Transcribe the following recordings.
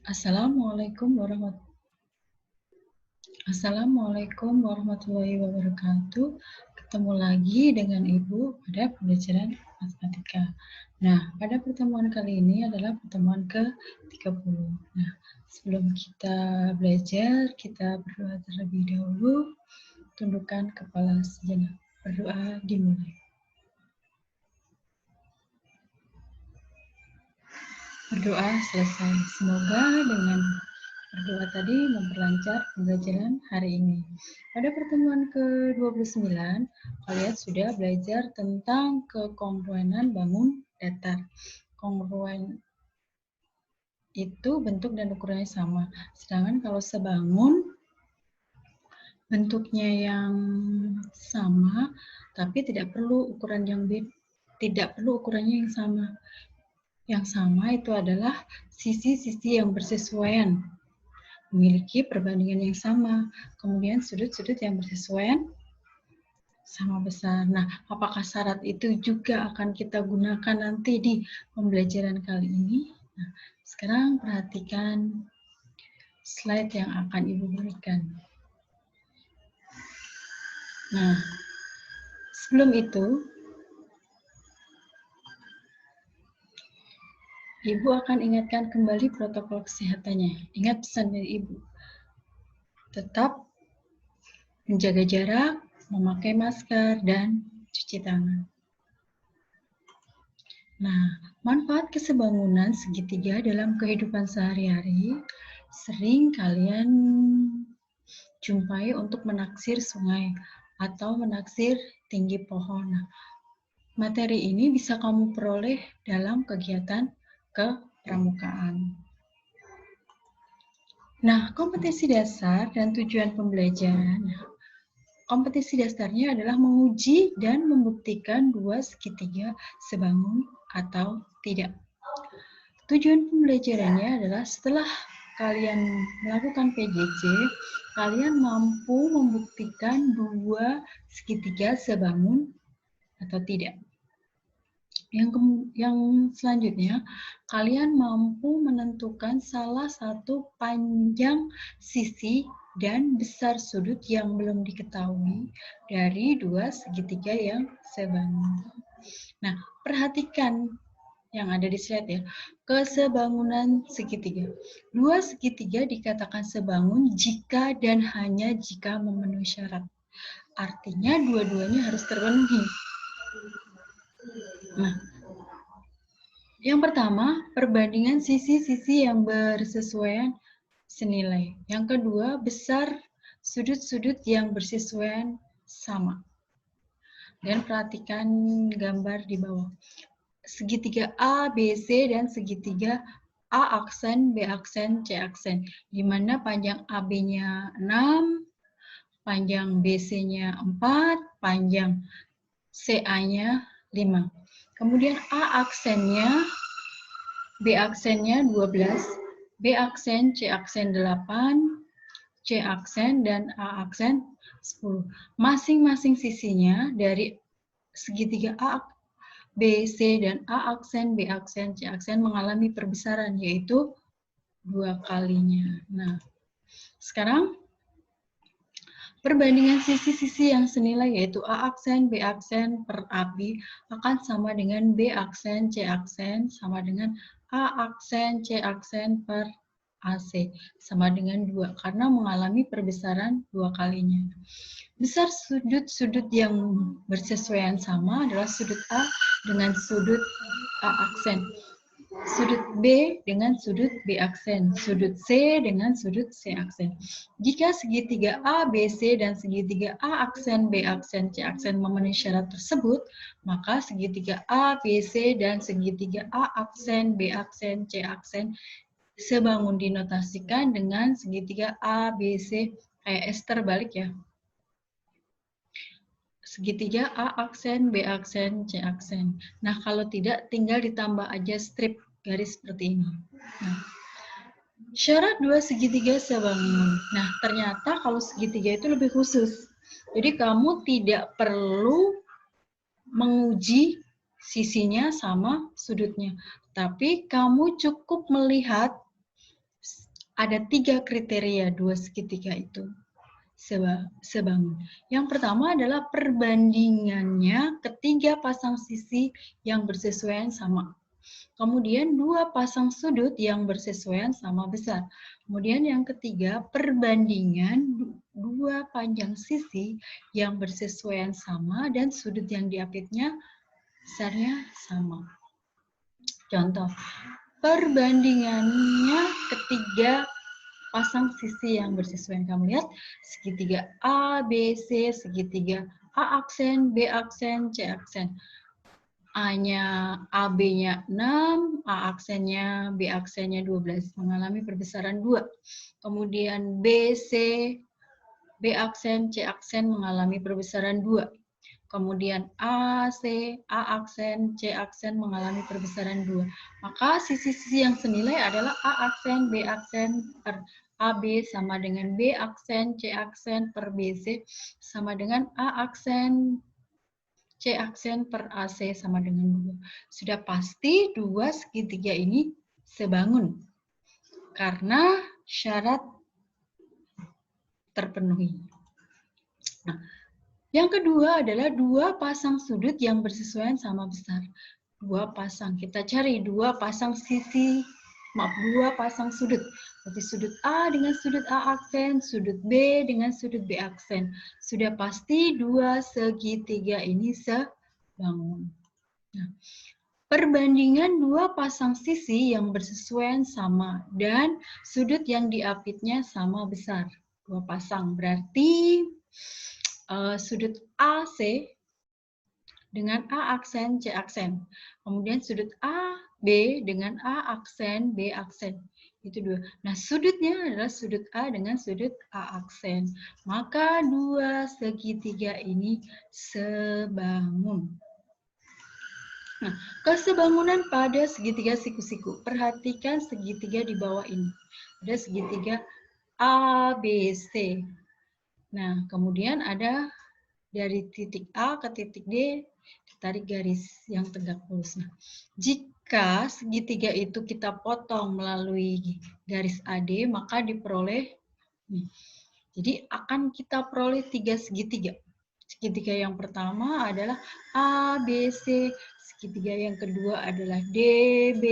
Assalamualaikum warahmatullahi wabarakatuh. Ketemu lagi dengan Ibu pada pembelajaran matematika. Nah, pada pertemuan kali ini adalah pertemuan ke-30. Nah, sebelum kita belajar, kita berdoa terlebih dahulu. Tundukkan kepala sejenak. Berdoa dimulai. Berdoa selesai. Semoga dengan berdoa tadi memperlancar pembelajaran hari ini. Pada pertemuan ke-29, kalian sudah belajar tentang kekongruenan bangun datar. Kongruen itu bentuk dan ukurannya sama. Sedangkan kalau sebangun, bentuknya yang sama, tapi tidak perlu ukurannya yang sama. Yang sama itu adalah sisi-sisi yang bersesuaian, memiliki perbandingan yang sama, kemudian sudut-sudut yang bersesuaian sama besar. Nah, apakah syarat itu juga akan kita gunakan nanti di pembelajaran kali ini? Nah, sekarang perhatikan slide yang akan Ibu berikan. Nah, sebelum itu, Ibu akan ingatkan kembali protokol kesehatannya. Ingat pesan dari Ibu. Tetap menjaga jarak, memakai masker, dan cuci tangan. Nah, manfaat kesebangunan segitiga dalam kehidupan sehari-hari sering kalian jumpai untuk menaksir sungai atau menaksir tinggi pohon. Nah, materi ini bisa kamu peroleh dalam kegiatan kepramukaan. Nah, kompetensi dasar dan tujuan pembelajaran. Kompetensi dasarnya adalah menguji dan membuktikan dua segitiga sebangun atau tidak. Tujuan pembelajarannya adalah setelah kalian melakukan PJJ, kalian mampu membuktikan dua segitiga sebangun atau tidak. Yang selanjutnya, kalian mampu menentukan salah satu panjang sisi dan besar sudut yang belum diketahui dari dua segitiga yang sebangun. Nah, perhatikan yang ada di slide ya. Kesebangunan segitiga. Dua segitiga dikatakan sebangun jika dan hanya jika memenuhi syarat. Artinya dua-duanya harus terpenuhi. Nah, yang pertama, perbandingan sisi-sisi yang bersesuaian senilai. Yang kedua, besar sudut-sudut yang bersesuaian sama. Dan perhatikan gambar di bawah. Segitiga A, B, C, dan segitiga A aksen, B aksen, C aksen. Di mana panjang AB-nya 6, panjang BC-nya 4, panjang CA-nya 5. Kemudian A aksennya, B aksennya 12, B aksen, C aksen 8, C aksen, dan A aksen 10. Masing-masing sisinya dari segitiga A, B, C, dan A aksen, B aksen, C aksen mengalami perbesaran, yaitu 2 kalinya. Nah, sekarang perbandingan sisi-sisi yang senilai yaitu A aksen, B aksen per AB akan sama dengan B aksen, C aksen sama dengan A aksen, C aksen per AC sama dengan 2 karena mengalami perbesaran 2 kalinya. Besar sudut-sudut yang bersesuaian sama adalah sudut A dengan sudut A aksen, sudut B dengan sudut B aksen, sudut C dengan sudut C aksen. Jika segitiga A, B, C, dan segitiga A aksen, B aksen, C aksen memenuhi syarat tersebut, maka segitiga A, B, C, dan segitiga A aksen, B aksen, C aksen sebangun dinotasikan dengan segitiga A, B, C, kayak S terbalik ya. Segitiga A aksen, B aksen, C aksen. Nah, kalau tidak, tinggal ditambah aja strip garis seperti ini. Nah, syarat dua segitiga sebangun. Nah, ternyata kalau segitiga itu lebih khusus. Jadi, kamu tidak perlu menguji sisinya sama sudutnya. Tapi, kamu cukup melihat ada 3 kriteria dua segitiga itu sebangun. Yang pertama adalah perbandingannya ketiga pasang sisi yang bersesuaian sama. Kemudian dua pasang sudut yang bersesuaian sama besar. Kemudian yang ketiga, perbandingan dua panjang sisi yang bersesuaian sama dan sudut yang diapitnya besarnya sama. Contoh, perbandingannya ketiga pasang sisi yang bersesuaian. Kamu lihat segitiga A, B, C, segitiga A aksen, B aksen, C aksen. A-nya, AB-nya 6, A aksennya, B aksennya 12, mengalami perbesaran 2. Kemudian B, C, B aksen, C aksen mengalami perbesaran 2. Kemudian A, C, A aksen, C aksen mengalami perbesaran 2. Maka sisi-sisi yang senilai adalah A aksen, B aksen per AB sama dengan B aksen, C aksen per BC sama dengan A aksen, C aksen per AC sama dengan 2. Sudah pasti dua segitiga ini sebangun. Karena syarat terpenuhi. Nah, yang kedua adalah dua pasang sudut yang bersesuaian sama besar. Dua pasang, kita cari dua pasang sisi, dua pasang sudut. Berarti sudut A dengan sudut A aksen, sudut B dengan sudut B aksen. Sudah pasti dua segitiga ini sebangun. Nah, perbandingan dua pasang sisi yang bersesuaian sama dan sudut yang diapitnya sama besar. Dua pasang berarti sudut AC dengan A aksen, C aksen. Kemudian sudut AB dengan A aksen, B aksen. Itu dua. Nah, sudutnya adalah sudut A dengan sudut A aksen. Maka dua segitiga ini sebangun. Nah, kesebangunan pada segitiga siku-siku. Perhatikan segitiga di bawah ini. Ada segitiga ABC. Nah, kemudian ada dari titik A ke titik D, ditarik garis yang tegak lurus. Nah, jika segitiga itu kita potong melalui garis AD, maka diperoleh, jadi akan kita peroleh 3 segitiga. Segitiga yang pertama adalah ABC, segitiga yang kedua adalah DB,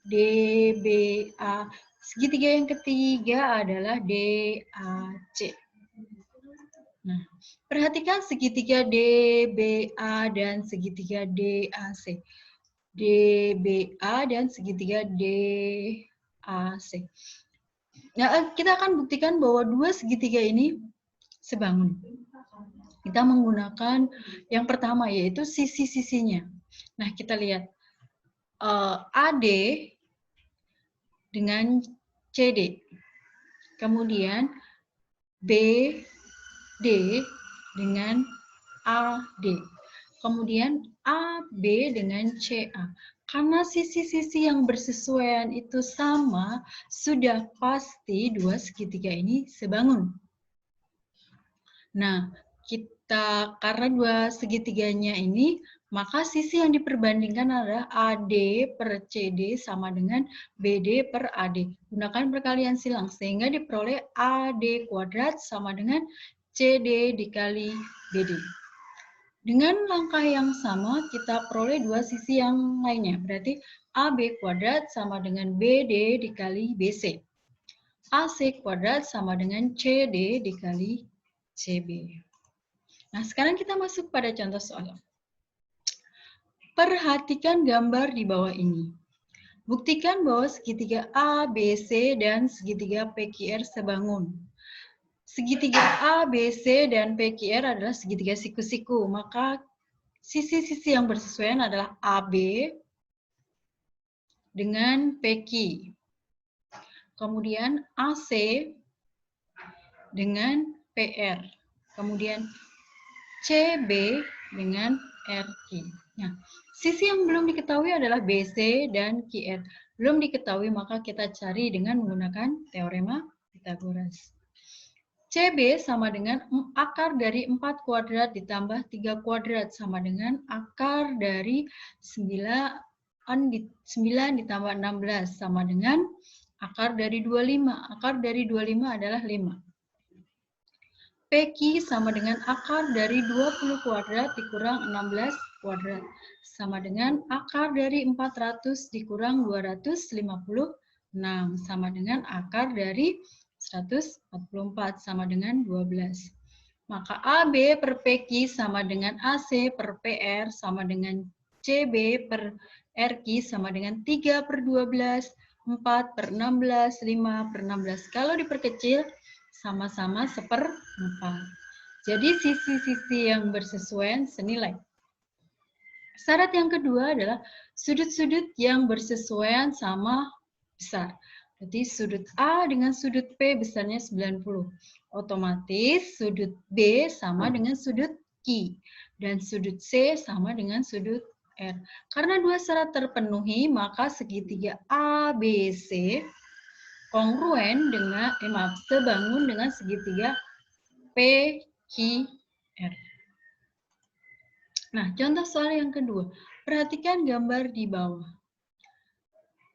DBA, segitiga yang ketiga adalah DAC. Nah, perhatikan segitiga DBA dan segitiga DAC. DBA dan segitiga DAC. Nah, kita akan buktikan bahwa dua segitiga ini sebangun. Kita menggunakan yang pertama yaitu sisi-sisinya. Nah, kita lihat AD dengan CD. Kemudian BD dengan AD. Kemudian AB dengan CA. Karena sisi-sisi yang bersesuaian itu sama, sudah pasti dua segitiga ini sebangun. Nah, karena dua segitiganya ini, maka sisi yang diperbandingkan adalah AD per CD sama dengan BD per AD. Gunakan perkalian silang, sehingga diperoleh AD kuadrat sama dengan CD dikali BD. Dengan langkah yang sama, kita peroleh dua sisi yang lainnya. Berarti AB kuadrat sama dengan BD dikali BC. AC kuadrat sama dengan CD dikali CB. Nah, sekarang kita masuk pada contoh soal. Perhatikan gambar di bawah ini. Buktikan bahwa segitiga ABC dan segitiga PQR sebangun. Segitiga ABC dan PQR adalah segitiga siku-siku, maka sisi-sisi yang bersesuaian adalah AB dengan PQ. Kemudian AC dengan PR. Kemudian CB dengan RQ. Nah, sisi yang belum diketahui adalah BC dan QR. Belum diketahui, maka kita cari dengan menggunakan teorema Pythagoras. CB sama dengan akar dari 4 kuadrat ditambah 3 kuadrat sama dengan akar dari 9 ditambah 16 sama dengan Akar dari 25. Akar dari 25 adalah 5. PQ sama dengan akar dari 20 kuadrat dikurang 16 kuadrat. Sama dengan akar dari 400 dikurang 256. Sama dengan akar dari 144 sama dengan 12. Maka AB per PQ sama dengan AC per PR sama dengan CB per RQ sama dengan 3 per 12, 4 per 16, 5 per 16. Kalau diperkecil, sama-sama 1/4. Jadi sisi-sisi yang bersesuaian senilai. Syarat yang kedua adalah sudut-sudut yang bersesuaian sama besar. Berarti sudut A dengan sudut P besarnya 90. Otomatis sudut B sama dengan sudut Q. Dan sudut C sama dengan sudut R. Karena dua syarat terpenuhi, maka segitiga ABC kongruen dengan sebangun dengan segitiga PQR. Nah, contoh soal yang kedua. Perhatikan gambar di bawah.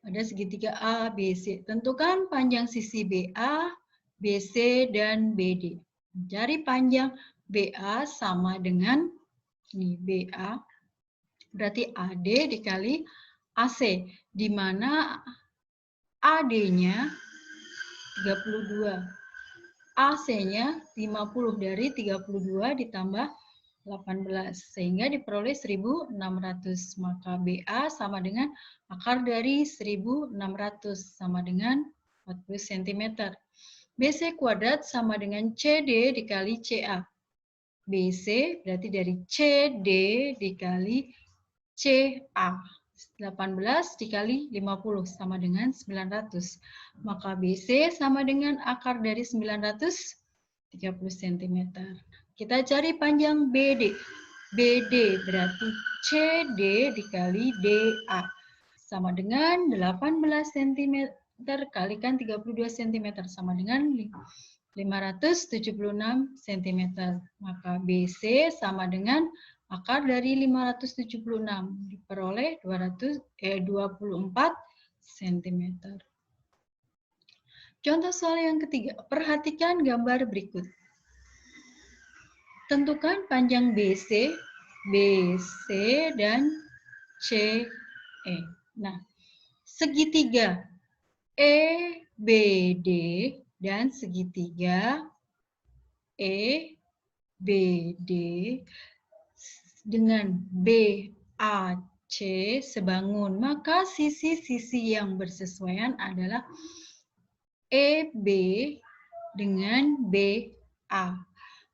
Ada segitiga ABC. Tentukan panjang sisi BA, BC, dan BD. Mencari panjang BA sama dengan ini BA, berarti AD dikali AC, di mana AD-nya 32. AC-nya 50, dari 32 ditambah 18, sehingga diperoleh 1600. Maka BA sama dengan akar dari 1600 sama dengan 40 cm. BC kuadrat sama dengan CD dikali CA. BC berarti dari CD dikali CA. 18 dikali 50 sama dengan 900. Maka BC sama dengan akar dari 900, 30 cm. Kita cari panjang BD. BD berarti CD dikali DA. Sama dengan 18 cm kalikan 32 cm sama dengan 576 cm. Maka BC sama dengan akar dari 576 diperoleh 24 cm. Contoh soal yang ketiga, perhatikan gambar berikut. Tentukan panjang BC, BC dan CE. Nah, segitiga EBD dan segitiga EBD dengan BAC sebangun, maka sisi-sisi yang bersesuaian adalah EB dengan BA.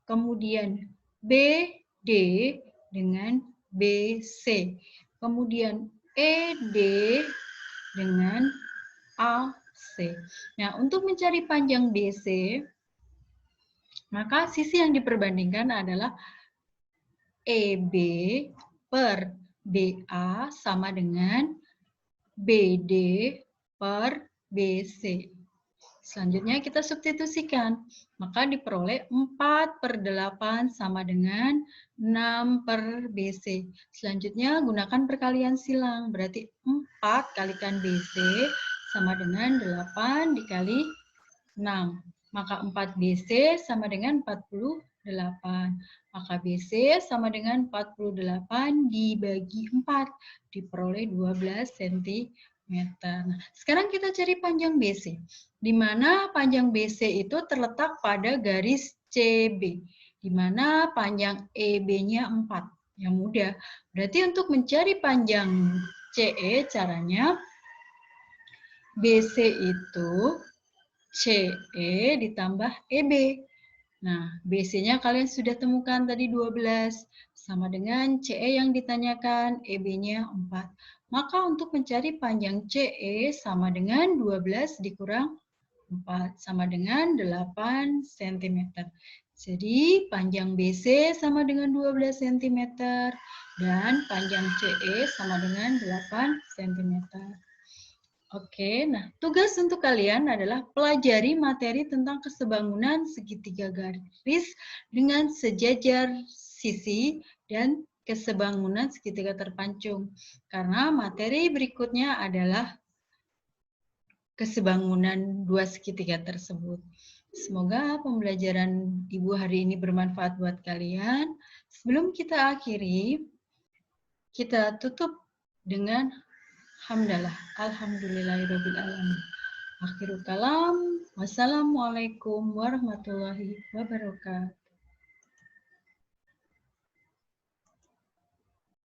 Kemudian BD dengan BC. Kemudian ED dengan AC. Nah, untuk mencari panjang BC, maka sisi yang diperbandingkan adalah EB per BA sama dengan BD per BC. Selanjutnya kita substitusikan. Maka diperoleh 4/8 sama dengan 6 per BC. Selanjutnya gunakan perkalian silang. Berarti 4 kalikan BC sama dengan 8 dikali 6. Maka 4 BC sama dengan 48. Maka BC sama dengan 48 dibagi 4. Diperoleh 12 cm. Nah, sekarang kita cari panjang BC. Di mana panjang BC itu terletak pada garis CB. Di mana panjang EB-nya 4. Yang mudah. Berarti untuk mencari panjang CE, caranya BC itu CE ditambah EB. Nah, BC-nya kalian sudah temukan tadi 12. Sama dengan CE yang ditanyakan, EB-nya 4. Maka untuk mencari panjang CE sama dengan 12 dikurang 4. Sama dengan 8 cm. Jadi panjang BC sama dengan 12 cm. Dan panjang CE sama dengan 8 cm. Oke, nah tugas untuk kalian adalah pelajari materi tentang kesebangunan segitiga garis dengan sejajar sisi dan kesebangunan segitiga terpancung. Karena materi berikutnya adalah kesebangunan dua segitiga tersebut. Semoga pembelajaran Ibu hari ini bermanfaat buat kalian. Sebelum kita akhiri, kita tutup dengan hamdalah. Alhamdulillahirrabbilalamin. Akhirul kalam. Wassalamualaikum warahmatullahi wabarakatuh.